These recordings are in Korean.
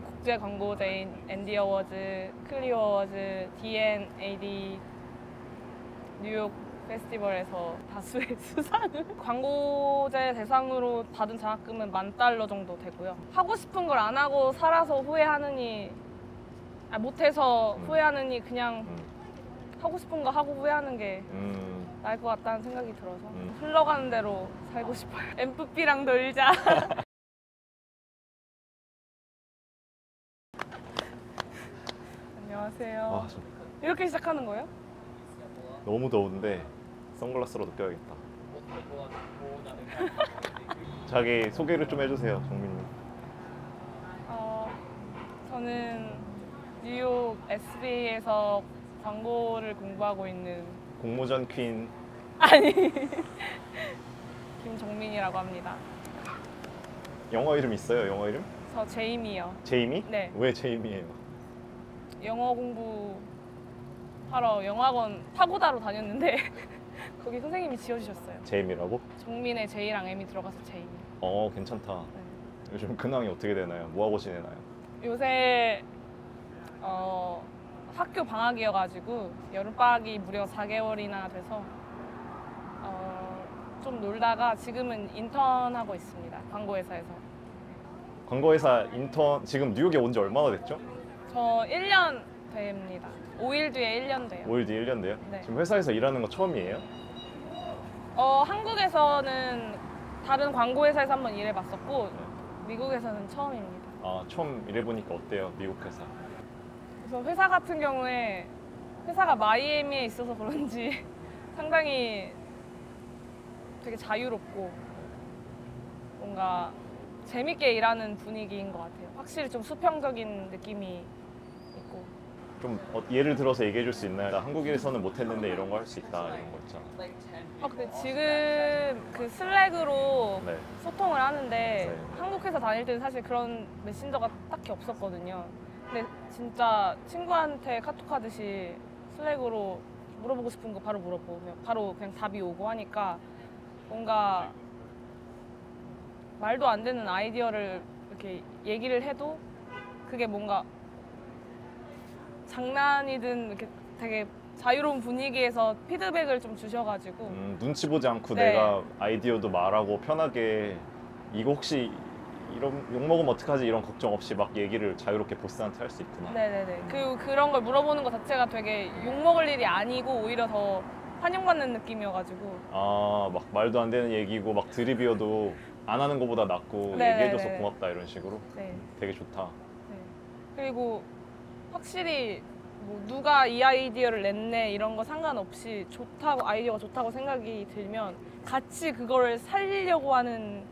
뉴욕 국제 광고제인 앤디 어워즈, 클리오 어워즈, D&AD 뉴욕 페스티벌에서 다수의 수상을 광고제 대상으로 받은 장학금은 $10,000 정도 되고요. 하고 싶은 걸 안 하고 살아서 후회하느니 못해서 후회하느니 그냥 하고 싶은 거 하고 후회하는 게 나을 것 같다는 생각이 들어서 흘러가는 대로 살고 싶어요. 엠프피랑 놀자. 안녕하세요. 이렇게 시작하는 거예요? 너무 더운데 선글라스라도 껴야겠다. 자기 소개를 좀 해주세요, 정민님. 저는 뉴욕 SBA에서 광고를 공부하고 있는 공모전 퀸. 아니 김정민이라고 합니다. 영어 이름 있어요? 영어 이름? 저 제이미요. 제이미? 네. 왜 제이미예요? 영어 공부하러 영어학원 파고다로 다녔는데 거기 선생님이 지어주셨어요. 제이미라고? 정민의 제이랑 M이 들어가서 제이미. 괜찮다. 네. 요즘 근황이 어떻게 되나요? 뭐하고 지내나요? 요새 학교 방학이어가지고 여름방학이 무려 4개월이나 돼서 좀 놀다가 지금은 인턴하고 있습니다. 광고회사에서. 광고회사 인턴 지금 뉴욕에 온 지 얼마나 됐죠? 저 1년 됩니다. 5일 뒤에 1년 돼요. 5일 뒤에 1년 돼요? 네. 지금 회사에서 일하는 거 처음이에요? 한국에서는 다른 광고회사에서 한번 일해봤었고 미국에서는 처음입니다. 처음 일해보니까 어때요? 미국 회사? 그래서 회사 같은 경우에 회사가 마이애미에 있어서 그런지 상당히 되게 자유롭고 뭔가 재밌게 일하는 분위기인 것 같아요. 확실히 좀 수평적인 느낌이 있고. 좀 예를 들어서 얘기해 줄 수 있나요? 나 한국에서는 못했는데 이런 거 할 수 있다 이런 거 있잖아. 근데 지금 그 슬랙으로 네. 소통을 하는데 네. 한국 회사 다닐 때는 사실 그런 메신저가 딱히 없었거든요. 근데 진짜 친구한테 카톡하듯이 슬랙으로 물어보고 싶은 거 바로 물어보고 바로 그냥 답이 오고 하니까 뭔가 말도 안 되는 아이디어를 이렇게 얘기를 해도 그게 뭔가 장난이든 이렇게 되게 자유로운 분위기에서 피드백을 좀 주셔가지고 눈치 보지 않고 네. 내가 아이디어도 말하고 편하게 이거 혹시 이런 욕먹으면 어떡하지 이런 걱정 없이 막 얘기를 자유롭게 보스한테 할 수 있구나. 네네네. 그리고 그런 걸 물어보는 것 자체가 되게 욕먹을 일이 아니고 오히려 더 환영받는 느낌이어가지고 막 말도 안 되는 얘기고 막 드립이어도 안 하는 것보다 낫고 네네네. 얘기해줘서 고맙다 이런 식으로. 네. 되게 좋다. 네. 그리고 확실히 뭐 누가 이 아이디어를 냈네 이런 거 상관없이 좋다고 아이디어가 좋다고 생각이 들면 같이 그거를 살리려고 하는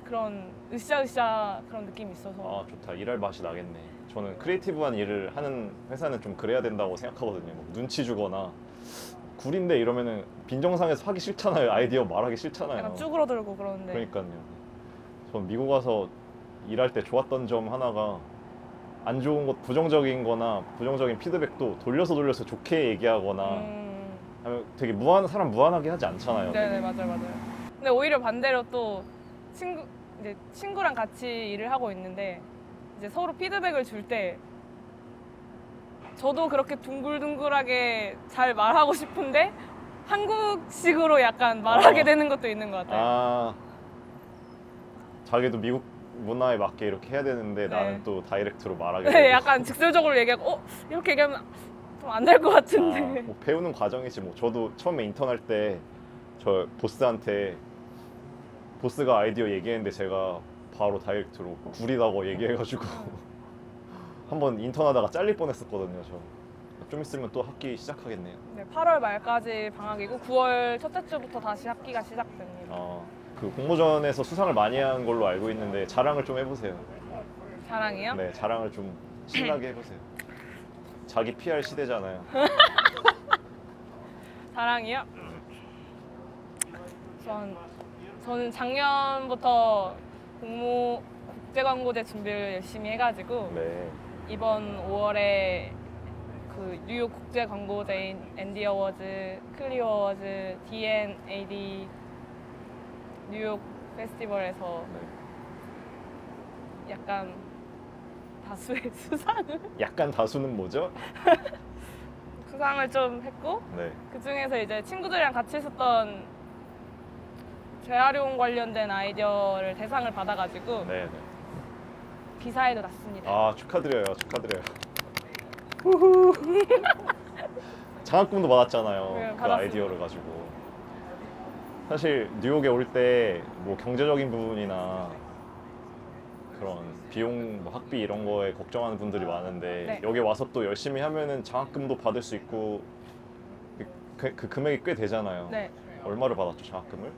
그런 으쌰으쌰 그런 느낌이 있어서 좋다. 일할 맛이 나겠네. 저는 크리에이티브한 일을 하는 회사는 좀 그래야 된다고 생각하거든요. 뭐 눈치 주거나 구린데 이러면은 빈정상에서 하기 싫잖아요. 아이디어 말하기 싫잖아요. 약간 쭈그러들고 그러는데 그러니까요. 전 미국 와서 일할 때 좋았던 점 하나가 안 좋은 것, 부정적인 거나 부정적인 피드백도 돌려서 좋게 얘기하거나 하면 되게 사람 무한하게 하지 않잖아요. 네네, 맞아요. 근데 오히려 반대로 또 친구랑 같이 일을 하고 있는데 이제 서로 피드백을 줄 때 저도 그렇게 둥글둥글하게 잘 말하고 싶은데 한국식으로 약간 말하게 되는 것도 있는 것 같아요. 자기도 미국 문화에 맞게 이렇게 해야 되는데 네. 나는 또 다이렉트로 말하게 네, 되고. 약간 직설적으로 얘기하고 이렇게 얘기하면 좀 안 될 것 같은데. 뭐 배우는 과정이지 뭐. 저도 처음에 인턴할 때 저 보스한테 보스가 아이디어 얘기했는데 제가 바로 다이렉트로 구리다고 얘기해가지고 한번 인턴하다가 잘릴 뻔했었거든요. 좀 있으면 또 학기 시작하겠네요. 네, 8월 말까지 방학이고 9월 첫째 주부터 다시 학기가 시작됩니다. 그 공모전에서 수상을 많이 한 걸로 알고 있는데 자랑을 좀 해보세요. 자랑이요? 네, 자랑을 좀 신나게 해보세요. 자기 PR 시대잖아요. 자랑이요? 저는 작년부터 국제광고제 준비를 열심히 해가지고 네. 이번 5월에 그 뉴욕 국제광고제인 앤디 어워즈, 클리오 어워즈, D&AD 뉴욕 페스티벌에서 네. 약간 다수의 수상을 약간 다수는 뭐죠? 수상을 좀 했고 네. 그 중에서 이제 친구들이랑 같이 했었던 재활용 관련된 아이디어를 대상을 받아가지고 네. 네. 기사에도 났습니다. 아 축하드려요. 축하드려요. 후후. 장학금도 받았잖아요. 네, 그 받았습니다. 아이디어를 가지고. 사실 뉴욕에 올 때 뭐 경제적인 부분이나 그런 비용, 뭐 학비 이런 거에 걱정하는 분들이 많은데 네. 여기 와서 또 열심히 하면은 장학금도 받을 수 있고 그 금액이 꽤 되잖아요. 네. 얼마를 받았죠, 장학금을?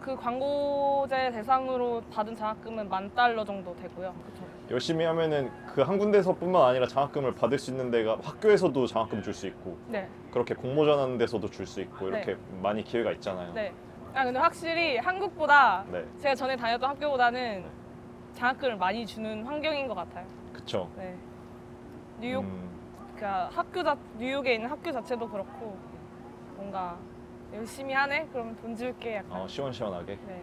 그 광고제 대상으로 받은 장학금은 $10,000 정도 되고요. 그쵸? 열심히 하면은 그 한 군데서뿐만 아니라 장학금을 받을 수 있는 데가 학교에서도 장학금 줄 수 있고 네. 그렇게 공모전 하는 데서도 줄 수 있고 이렇게 네. 많이 기회가 있잖아요. 네. 근데 확실히 한국보다 네. 제가 전에 다녔던 학교보다는 장학금을 많이 주는 환경인 것 같아요. 그쵸. 네. 뉴욕, 음, 그러니까 뉴욕에 있는 학교 자체도 그렇고 뭔가 열심히 하네? 그러면 돈 줄게 약간. 시원시원하게. 네.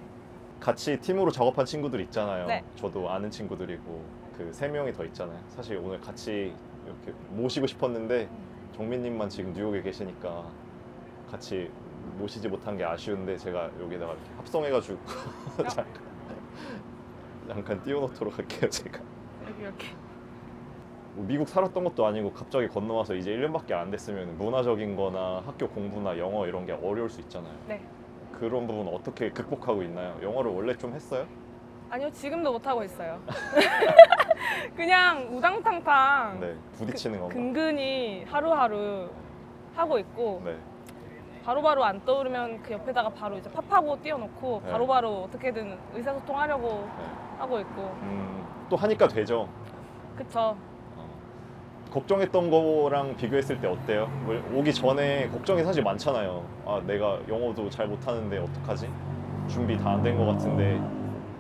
같이 팀으로 작업한 친구들 있잖아요. 네. 저도 아는 친구들이고 그 3명이 더 있잖아요. 사실 오늘 같이 이렇게 모시고 싶었는데 정민님만 지금 뉴욕에 계시니까 같이 모시지 못한 게 아쉬운데 제가 여기다가 이렇게 합성해가지고 잠깐 띄워놓도록 할게요. 제가 이렇게. 뭐 미국 살았던 것도 아니고 갑자기 건너와서 이제 1년밖에 안 됐으면 문화적인 거나 학교 공부나 영어 이런 게 어려울 수 있잖아요. 네. 그런 부분 어떻게 극복하고 있나요? 영어를 원래 좀 했어요? 아니요, 지금도 못하고 있어요. 그냥 우당탕탕 네, 부딪히는 건가? 근근히 하루하루 하고 있고 네. 바로바로 안 떠오르면 그 옆에다가 바로 이제 팝하고 띄워놓고 네. 바로바로 어떻게든 의사소통하려고 네. 하고 있고. 또 하니까 되죠. 그쵸. 걱정했던 거랑 비교했을 때 어때요? 오기 전에 걱정이 사실 많잖아요. 내가 영어도 잘 못하는데 어떡하지? 준비 다 안 된 거 같은데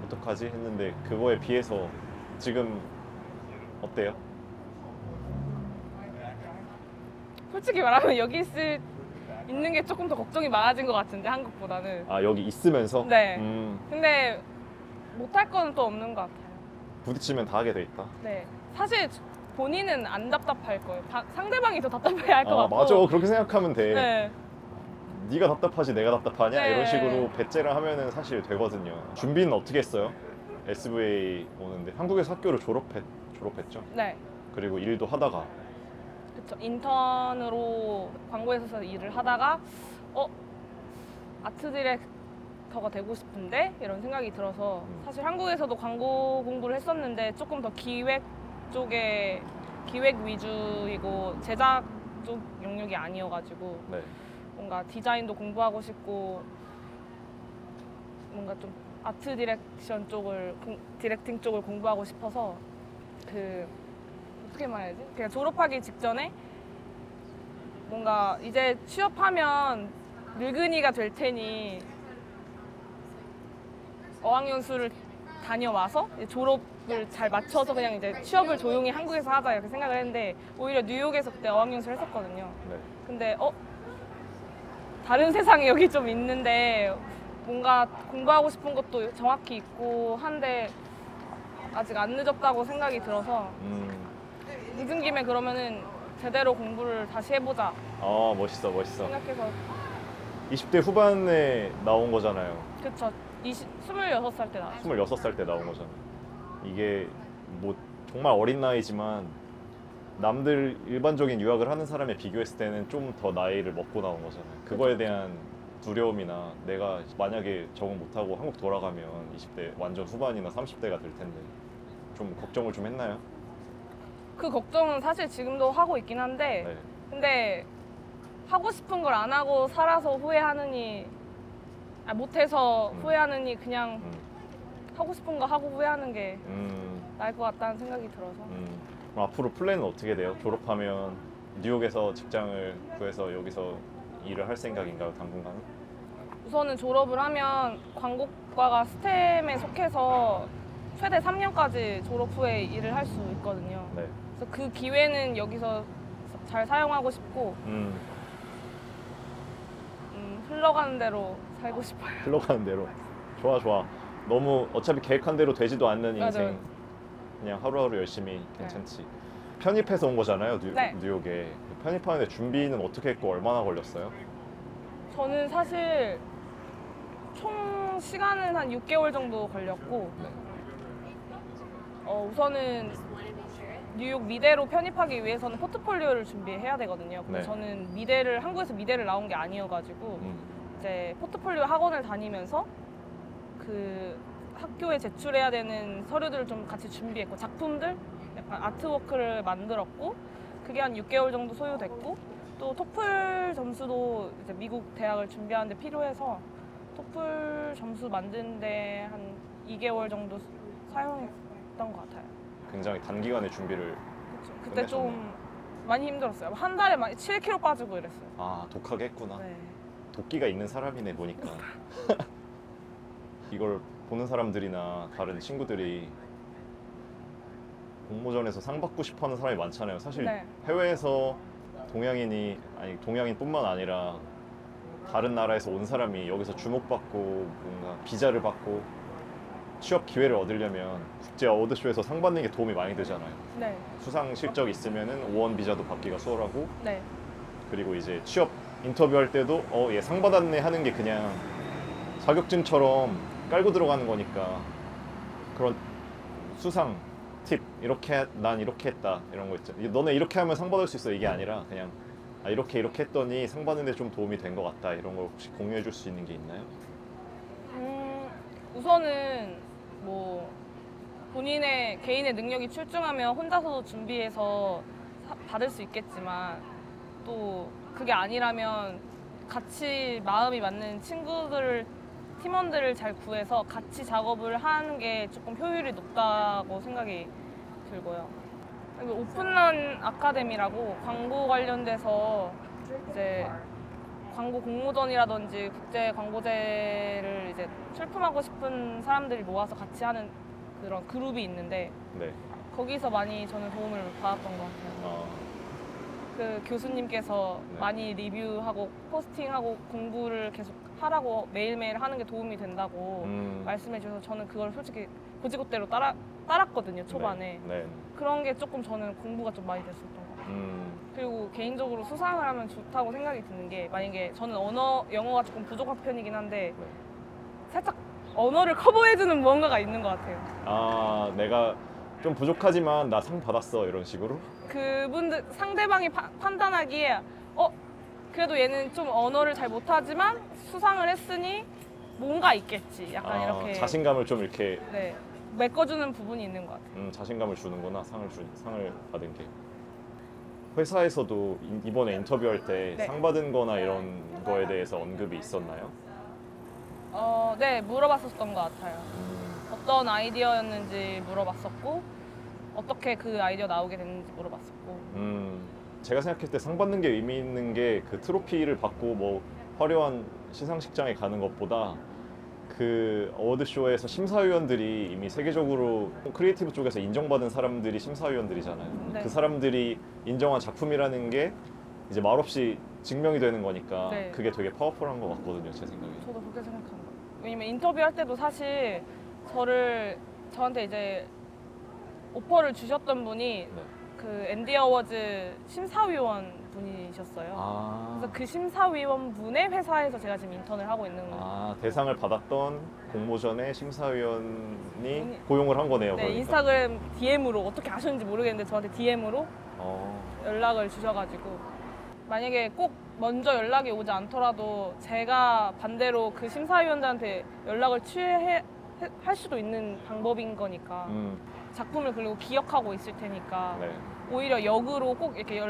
어떡하지? 했는데 그거에 비해서 지금 어때요? 솔직히 말하면 여기 있는 게 조금 더 걱정이 많아진 것 같은데 한국보다는. 여기 있으면서? 네. 근데 못할 거는 또 없는 것 같아요. 부딪히면 다 하게 돼 있다. 네. 사실 본인은 안 답답할 거예요. 상대방이 더 답답해 할 것 같고. 맞아. 그렇게 생각하면 돼. 네. 네가 답답하지 내가 답답하냐? 네. 이런 식으로 배째를 하면은 사실 되거든요. 준비는 어떻게 했어요? SVA 오는데 한국에서 학교를 졸업했죠? 네. 그리고 일도 하다가 그쵸. 인턴으로 광고회사에서 일을 하다가 아트 디렉터가 되고 싶은데 이런 생각이 들어서 사실 한국에서도 광고 공부를 했었는데 조금 더 기획 위주이고 제작 쪽 영역이 아니어가지고 네. 뭔가 디자인도 공부하고 싶고 뭔가 좀 아트 디렉팅 쪽을 공부하고 싶어서 어떻게 말해야지? 그냥 졸업하기 직전에 뭔가 이제 취업하면 늙은이가 될 테니 어학연수를 다녀와서 이제 졸업을 잘 맞춰서 그냥 이제 취업을 조용히 한국에서 하자 이렇게 생각을 했는데 오히려 뉴욕에서 그때 어학연수를 했었거든요. 네. 근데 다른 세상이 여기 좀 있는데 뭔가 공부하고 싶은 것도 정확히 있고 한데 아직 안 늦었다고 생각이 들어서 늦은 김에 그러면은 제대로 공부를 다시 해보자 멋있어. 생각해서 20대 후반에 나온 거잖아요. 그쵸 26살 때 나왔죠. 26살 때 나온 거잖아요. 이게 뭐 정말 어린 나이지만 남들 일반적인 유학을 하는 사람에 비교했을 때는 좀 더 나이를 먹고 나온 거잖아요. 그거에 대한 두려움이나 내가 만약에 적응 못하고 한국 돌아가면 20대 완전 후반이나 30대가 될 텐데 좀 걱정을 좀 했나요? 그 걱정은 사실 지금도 하고 있긴 한데 네. 근데 하고 싶은 걸 안 하고 살아서 후회하느니 못해서 후회하느니 그냥 하고 싶은 거 하고 후회하는 게 나을 것 같다는 생각이 들어서. 그럼 앞으로 플랜은 어떻게 돼요? 졸업하면 뉴욕에서 직장을 구해서 여기서 일을 할 생각인가요? 당분간은? 우선은 졸업을 하면 광고과가 스템에 속해서 최대 3년까지 졸업 후에 일을 할 수 있거든요. 네. 그래서 그 기회는 여기서 잘 사용하고 싶고 흘러가는 대로 살고 싶어요. 흘러가는 대로. 좋아. 너무 어차피 계획한 대로 되지도 않는 인생. 맞아요. 그냥 하루하루 열심히 괜찮지. 편입해서 온 거잖아요, 네. 뉴욕에. 편입하는데 준비는 어떻게 했고 얼마나 걸렸어요? 저는 사실 총 시간은 한 6개월 정도 걸렸고 네. 우선은 뉴욕 미대로 편입하기 위해서는 포트폴리오를 준비해야 되거든요. 근데 네. 저는 한국에서 미대를 나온 게 아니어가지고 이제 포트폴리오 학원을 다니면서 그 학교에 제출해야 되는 서류들을 좀 같이 준비했고 작품들, 약간 아트워크를 만들었고 그게 한 6개월 정도 소요됐고 또 토플 점수도 이제 미국 대학을 준비하는데 필요해서 토플 점수 만드는데 한 2개월 정도 사용했던 것 같아요. 굉장히 단기간에 준비를. 그쵸. 그때 좀 끝내셨네요. 많이 힘들었어요. 한 달에 막 7kg 빠지고 이랬어요. 아, 독하게 했구나. 네. 도끼가 있는 사람이네 보니까. 이걸 보는 사람들이나 다른 친구들이 공모전에서 상 받고 싶어하는 사람이 많잖아요. 사실 네. 해외에서 동양인뿐만 아니라 다른 나라에서 온 사람이 여기서 주목받고 뭔가 비자를 받고 취업 기회를 얻으려면 국제 어워드쇼에서 상 받는 게 도움이 많이 되잖아요. 네. 수상 실적 있으면은 O1 비자도 받기가 수월하고, 네. 그리고 이제 취업 인터뷰할 때도 얘 상 받았네 하는 게 그냥 자격증처럼 깔고 들어가는 거니까 그런 수상 팁, 난 이렇게 했다 이런 거 있죠. 너네 이렇게 하면 상 받을 수 있어 이게 아니라 그냥 이렇게 했더니 상 받는데 좀 도움이 된 것 같다 이런 걸 혹시 공유해 줄 수 있는 게 있나요? 우선은 뭐 본인의 개인의 능력이 출중하면 혼자서도 준비해서 받을 수 있겠지만 또 그게 아니라면 같이 마음이 맞는 팀원들을 잘 구해서 같이 작업을 하는 게 조금 효율이 높다고 생각이 들고요. 그리고 오픈런 아카데미라고 광고 관련돼서 이제 광고 공모전이라든지 국제 광고제를 이제 출품하고 싶은 사람들이 모아서 같이 하는 그런 그룹이 있는데 네. 거기서 많이 저는 도움을 받았던 것 같아요. 그 교수님께서 네. 많이 리뷰하고 포스팅하고 공부를 계속 하라고 매일매일 하는 게 도움이 된다고 말씀해 주셔서 저는 그걸 솔직히 고지고대로 따랐거든요, 초반에. 네. 그런 게 조금 저는 공부가 좀 많이 됐었던 것 같아요. 그리고 개인적으로 수상을 하면 좋다고 생각이 드는 게 만약에 저는 영어가 조금 부족한 편이긴 한데 네. 살짝 언어를 커버해주는 무언가가 있는 것 같아요. 아, 내가 좀 부족하지만 나 상 받았어 이런 식으로? 그분들 상대방이 판단하기에 그래도 얘는 좀 언어를 잘 못하지만 수상을 했으니 뭔가 있겠지. 약간 이렇게 자신감을 좀 이렇게 네, 메꿔주는 부분이 있는 것 같아요. 자신감을 주는구나. 상을 받은 게. 회사에서도 이번에 인터뷰할 때 네. 상 받은 거나 이런 거에 대해서 언급이 있었나요? 네, 물어봤었던 것 같아요. 어떤 아이디어였는지 물어봤었고 어떻게 그 아이디어 나오게 됐는지 물어봤었고. 제가 생각했을 때 상 받는 게 의미 있는 게 그 트로피를 받고 뭐 화려한 시상식장에 가는 것보다 그 어워드쇼에서 심사위원들이 이미 세계적으로 크리에이티브 쪽에서 인정받은 사람들이 심사위원들이잖아요. 네. 그 사람들이 인정한 작품이라는 게 이제 말없이 증명이 되는 거니까 네. 그게 되게 파워풀한 것 같거든요, 제 생각에. 저도 그렇게 생각합니다. 왜냐면 인터뷰할 때도 사실 저한테 이제 오퍼를 주셨던 분이 네. 그 앤디 어워즈 심사위원 분이셨어요. 그래서 그 심사위원 분의 회사에서 제가 지금 인턴을 하고 있는 거예요. 대상을 받았던 공모전의 심사위원이 고용을 한 거네요. 네, 그러니까. 인스타그램 DM으로 어떻게 아셨는지 모르겠는데 저한테 DM으로 연락을 주셔가지고 만약에 꼭 먼저 연락이 오지 않더라도 제가 반대로 그 심사위원들한테 연락을 할 수도 있는 방법인 거니까 작품을 그리고 기억하고 있을 테니까 네. 오히려 역으로 꼭 이렇게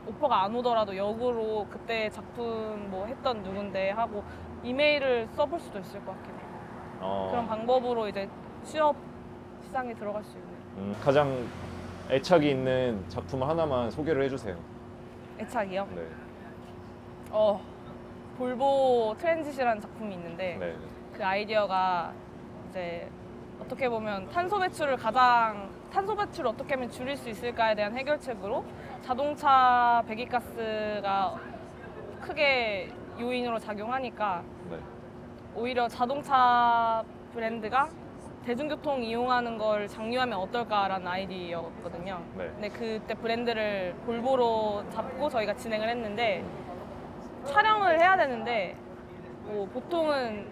오퍼가 안 오더라도 역으로 그때 작품 뭐 했던 누군데 하고 이메일을 써볼 수도 있을 것 같긴 해요. 그런 방법으로 이제 취업 시장에 들어갈 수 있는. 가장 애착이 있는 작품 하나만 소개를 해주세요. 애착이요? 네. 볼보 트랜짓이라는 작품이 있는데 네. 그 아이디어가 이제 어떻게 보면 탄소 배출을 어떻게 하면 줄일 수 있을까에 대한 해결책으로 자동차 배기가스가 크게 요인으로 작용하니까 네. 오히려 자동차 브랜드가 대중교통 이용하는 걸 장려하면 어떨까라는 아이디어였거든요. 네. 근데 그때 브랜드를 볼보로 잡고 저희가 진행을 했는데 촬영을 해야 되는데 뭐 보통은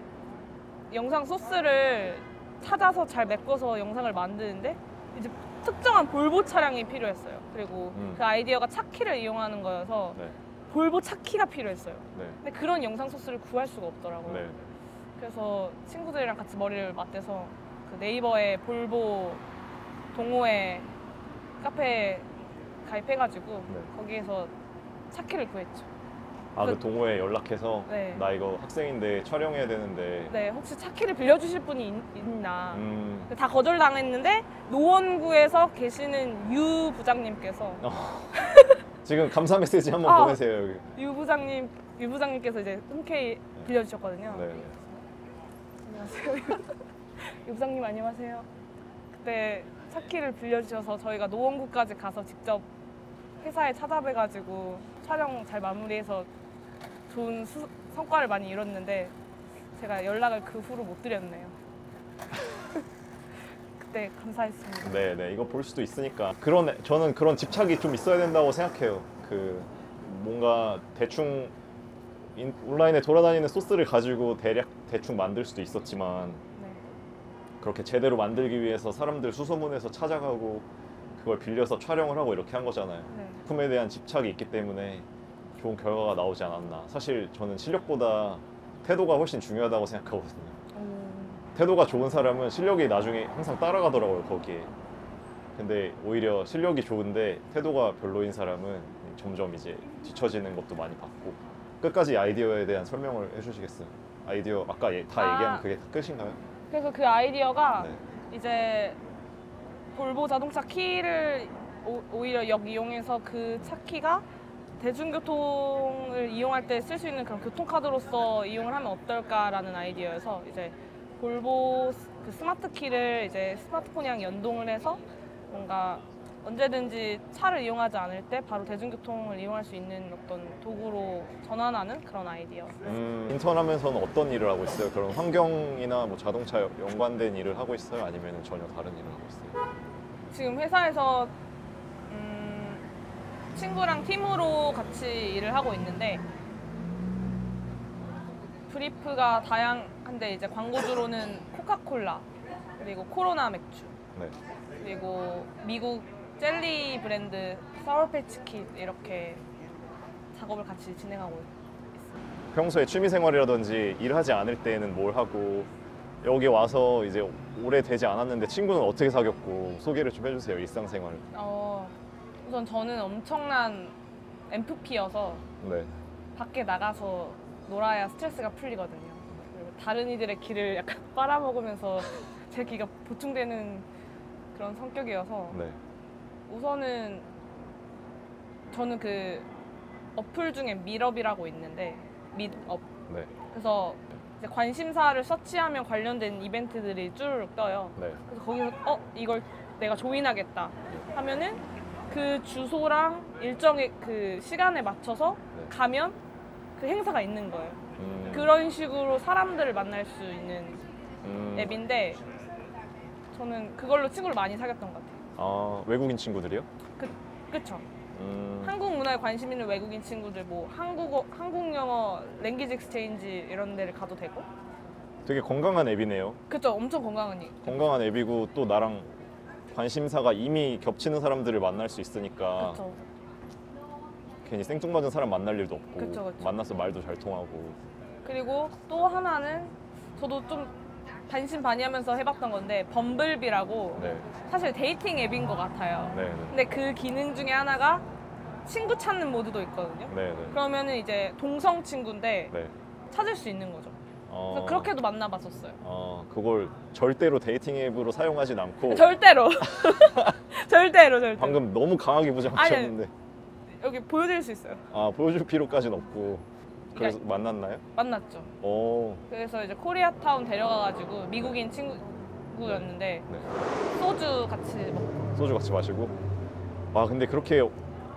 영상 소스를 찾아서 잘 메꿔서 영상을 만드는데 이제 특정한 볼보 차량이 필요했어요. 그리고 그 아이디어가 차키를 이용하는 거여서 네. 볼보 차키가 필요했어요. 네. 근데 그런 영상 소스를 구할 수가 없더라고요. 네. 그래서 친구들이랑 같이 머리를 맞대서 그 네이버에 볼보 동호회 카페에 가입해가지고 네. 거기에서 차키를 구했죠. 아, 그 동호회 연락해서 네. 나 이거 학생인데 촬영해야 되는데 네, 혹시 차키를 빌려주실 분이 있나? 음, 다 거절당했는데 노원구에서 계시는 유 부장님께서 지금 감사 메시지 한번 아. 보내세요. 여기. 유 부장님께서 이제 흔쾌히 빌려주셨거든요. 네. 네. 안녕하세요. 유 부장님 안녕하세요. 그때 차키를 빌려주셔서 저희가 노원구까지 가서 직접 회사에 찾아뵈가지고 촬영 잘 마무리해서 좋은 성과를 많이 이뤘는데 제가 연락을 그 후로 못 드렸네요. 그때 감사했습니다. 네, 네, 이거 볼 수도 있으니까 저는 그런 집착이 좀 있어야 된다고 생각해요. 그 뭔가 대충 온라인에 돌아다니는 소스를 가지고 대충 만들 수도 있었지만 네. 그렇게 제대로 만들기 위해서 사람들 수소문해서 찾아가고 그걸 빌려서 촬영을 하고 이렇게 한 거잖아요. 네. 작품에 대한 집착이 있기 때문에 좋은 결과가 나오지 않았나. 사실 저는 실력보다 태도가 훨씬 중요하다고 생각하거든요. 태도가 좋은 사람은 실력이 나중에 항상 따라가더라고요, 거기에. 근데 오히려 실력이 좋은데 태도가 별로인 사람은 점점 이제 뒤처지는 것도 많이 봤고. 끝까지 아이디어에 대한 설명을 해주시겠어요? 아이디어 아까 다 얘기하면 그게 다 끝인가요? 그래서 그 아이디어가 네. 이제 볼보 자동차 키를 오히려 역이용해서 그 차키가 대중교통을 이용할 때 쓸 수 있는 그런 교통카드로서 이용을 하면 어떨까라는 아이디어여서 이제 볼보 그 스마트 키를 이제 스마트폰이랑 연동을 해서 뭔가 언제든지 차를 이용하지 않을 때 바로 대중교통을 이용할 수 있는 어떤 도구로 전환하는 그런 아이디어. 인턴하면서는 어떤 일을 하고 있어요? 그런 환경이나 뭐 자동차 연관된 일을 하고 있어요? 아니면 전혀 다른 일을 하고 있어요? 지금 회사에서 친구랑 팀으로 같이 일을 하고 있는데 브리프가 다양한데 이제 광고주로는 코카콜라 그리고 코로나 맥주 네. 그리고 미국 젤리 브랜드 사워패치킷 이렇게 작업을 같이 진행하고 있어요. 평소에 취미생활이라든지 일하지 않을 때는 뭘 하고 여기 와서 이제 오래 되지 않았는데 친구는 어떻게 사귀었고 소개를 좀 해주세요. 일상생활. 우선 저는 엄청난 MFP여서 네. 밖에 나가서 놀아야 스트레스가 풀리거든요. 그리고 다른 이들의 기를 약간 빨아먹으면서 제 기가 보충되는 그런 성격이어서 네. 우선은 저는 그 어플 중에 밋업이라고 있는데 밋업 네. 그래서 이제 관심사를 서치하면 관련된 이벤트들이 쭉 떠요. 네. 그래서 거기서 이걸 내가 조인하겠다 하면은 그 주소랑 일정의 그 시간에 맞춰서 네. 가면 그 행사가 있는 거예요. 음. 그런 식으로 사람들을 만날 수 있는 앱인데 저는 그걸로 친구를 많이 사귀었던 것 같아요. 아, 외국인 친구들이요? 그쵸? 한국 문화에 관심 있는 외국인 친구들 뭐 한국 영어 랭귀지 익스체인지 이런 데를 가도 되고 되게 건강한 앱이네요. 그쵸? 엄청 건강한 일. 건강한 앱이고 또 나랑 관심사가 이미 겹치는 사람들을 만날 수 있으니까 그쵸? 괜히 생뚱맞은 사람 만날 일도 없고 그쵸. 만나서 말도 잘 통하고. 그리고 또 하나는 저도 좀 반신반의하면서 해봤던 건데 범블비라고 네. 사실 데이팅 앱인 것 같아요. 네. 네. 근데 그 기능 중에 하나가 친구 찾는 모드도 있거든요. 네. 네. 그러면은 이제 동성 친구인데 네. 찾을 수 있는 거죠. 그래서 그렇게도 만나봤었어요. 그걸 절대로 데이팅 앱으로 사용하진 않고 절대로. 절대로. 방금 너무 강하게 부정하셨는데 여기 보여드릴 수 있어요. 보여줄 필요까지는 없고 그래서 만났나요? 만났죠. 오. 그래서 이제 코리아타운 데려가가지고 미국인 친구였는데 네. 소주 같이 먹고. 소주 같이 마시고. 근데 그렇게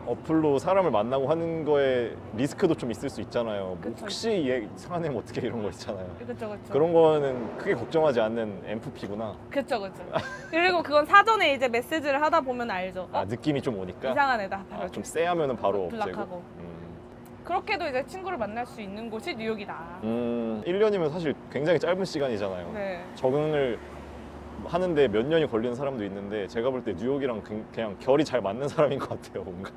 어플로 사람을 만나고 하는 거에 리스크도 좀 있을 수 있잖아요. 뭐 그쵸. 혹시 얘 이상한 애면 어떻게 이런 거 있잖아요. 그쵸. 그런 거는 크게 걱정하지 않는 MFP구나. 그쵸. 그리고 그건 사전에 이제 메시지를 하다 보면 알죠. 아 느낌이 좀 오니까. 이상한 애다. 바로 아, 좀 쎄하면은 바로 없애고. 블락하고. 그렇게도 이제 친구를 만날 수 있는 곳이 뉴욕이다. 1년이면 사실 굉장히 짧은 시간이잖아요. 네. 적응을 하는데 몇 년이 걸리는 사람도 있는데 제가 볼 때 뉴욕이랑 그냥 결이 잘 맞는 사람인 것 같아요. 뭔가.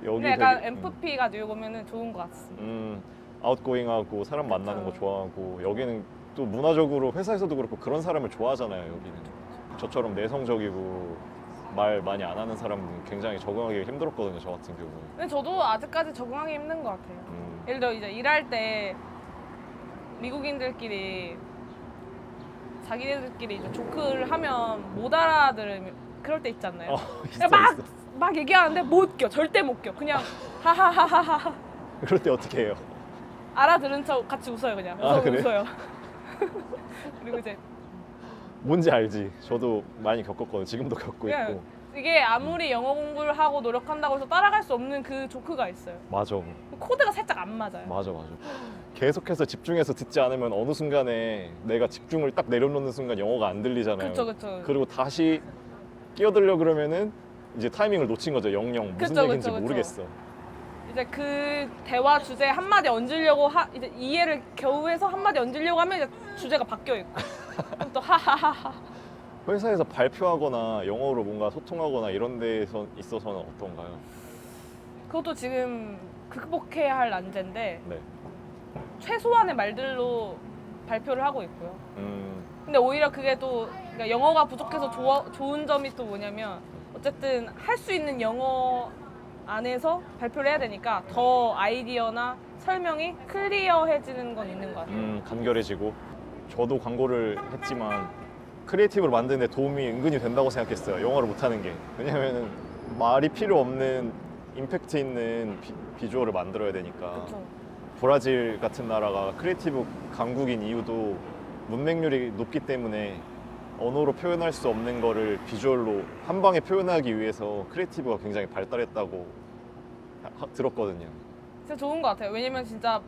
여기 근데 약간 되게, MFP가 뉴욕 오면은 좋은 것 같습니다. 아웃고잉하고 사람 만나는 거 그쵸. 좋아하고 여기는 또 문화적으로 회사에서도 그렇고 그런 사람을 좋아하잖아요. 여기는 저처럼 내성적이고 말 많이 안 하는 사람은 굉장히 적응하기 힘들었거든요. 저 같은 경우는. 근데 저도 아직까지 적응하기 힘든 것 같아요. 예를 들어 이제 일할 때 미국인들끼리 자기네들끼리 이제 조크를 하면 못 알아들으면 그럴 때 있지 않나요? 있어, 막, 있어. 막 얘기하는데 못 껴. 절대 못 껴. 그냥 하하하하하. 그럴 때 어떻게 해요? 알아들은 척 같이 웃어요 그냥. 아, 그래? 웃어요. 그리고 이제 뭔지 알지. 저도 많이 겪었거든요. 지금도 겪고 그냥 있고. 이게 아무리 영어 공부를 하고 노력한다고 해서 따라갈 수 없는 그 조크가 있어요. 맞아. 코드가 살짝 안 맞아요. 맞아. 계속해서 집중해서 듣지 않으면 어느 순간에 내가 집중을 딱 내려놓는 순간 영어가 안 들리잖아요. 그쵸. 그리고 다시 끼어들려 그러면은 이제 타이밍을 놓친 거죠. 영영 무슨 그쵸, 얘기인지 그쵸. 모르겠어. 이제 그 대화 주제 한마디 얹으려고 이제 이해를 겨우 해서 한마디 얹으려고 하면 이제 주제가 바뀌어 있고 그럼 또 하하하하. 회사에서 발표하거나 영어로 뭔가 소통하거나 이런 데서 있어서는 어떤가요? 그것도 지금 극복해야 할 난제인데 네. 최소한의 말들로 발표를 하고 있고요. 음, 근데 오히려 그게 또 그러니까 영어가 부족해서 좋은 점이 또 뭐냐면 어쨌든 할 수 있는 영어 안에서 발표를 해야 되니까 더 아이디어나 설명이 클리어해지는 건 있는 것 같아요. 간결해지고. 저도 광고를 했지만 크리에이티브를 만드는 데 도움이 은근히 된다고 생각했어요. 영어를 못하는 게. 왜냐면은 말이 필요 없는 임팩트 있는 비주얼을 만들어야 되니까. 그렇죠. 브라질 같은 나라가 크리에이티브 강국인 이유도 문맹률이 높기 때문에 언어로 표현할 수 없는 거를 비주얼로 한 방에 표현하기 위해서 크리에이티브가 굉장히 발달했다고 들었거든요. 진짜 좋은 것 같아요. 왜냐면 진짜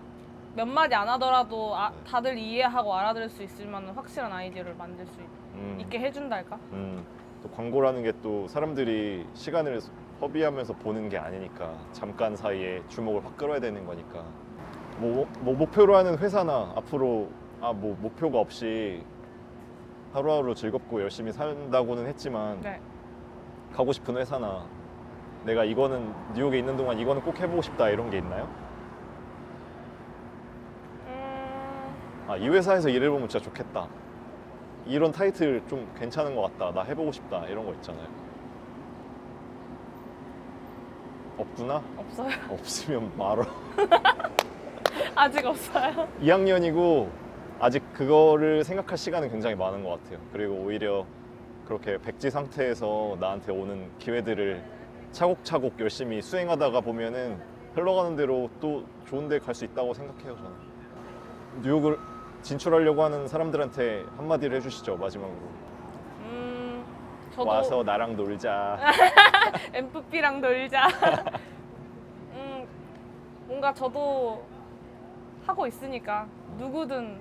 몇 마디 안 하더라도 다들 이해하고 알아들을 수 있을 만한 확실한 아이디어를 만들 수 있게 해준달까? 또 광고라는 게 또 사람들이 시간을 허비하면서 보는 게 아니니까 잠깐 사이에 주목을 확 끌어야 되는 거니까 뭐 목표로 하는 회사나 앞으로 뭐 목표가 없이 하루하루 즐겁고 열심히 산다고는 했지만 네. 가고 싶은 회사나 내가 이거는 뉴욕에 있는 동안 이거는 꼭 해보고 싶다 이런 게 있나요? 이 회사에서 일해보면 진짜 좋겠다. 이런 타이틀 좀 괜찮은 것 같다. 나 해보고 싶다. 이런 거 있잖아요. 없구나? 없어요. 없으면 말어. 아직 없어요. 2학년이고 아직 그거를 생각할 시간은 굉장히 많은 것 같아요. 그리고 오히려 그렇게 백지 상태에서 나한테 오는 기회들을 차곡차곡 열심히 수행하다가 보면은 흘러가는 대로 또 좋은 데 갈 수 있다고 생각해요, 저는. 뉴욕을 진출하려고 하는 사람들한테 한마디를 해주시죠, 마지막으로. 저도 와서 나랑 놀자. MFP랑 놀자. 뭔가 저도 하고 있으니까 누구든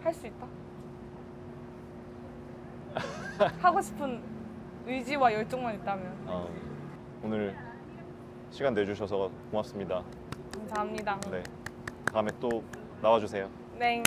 할 수 있다. 하고 싶은 의지와 열정만 있다면. 오늘 시간 내주셔서 고맙습니다. 감사합니다. 네, 다음에 또 나와주세요. 네.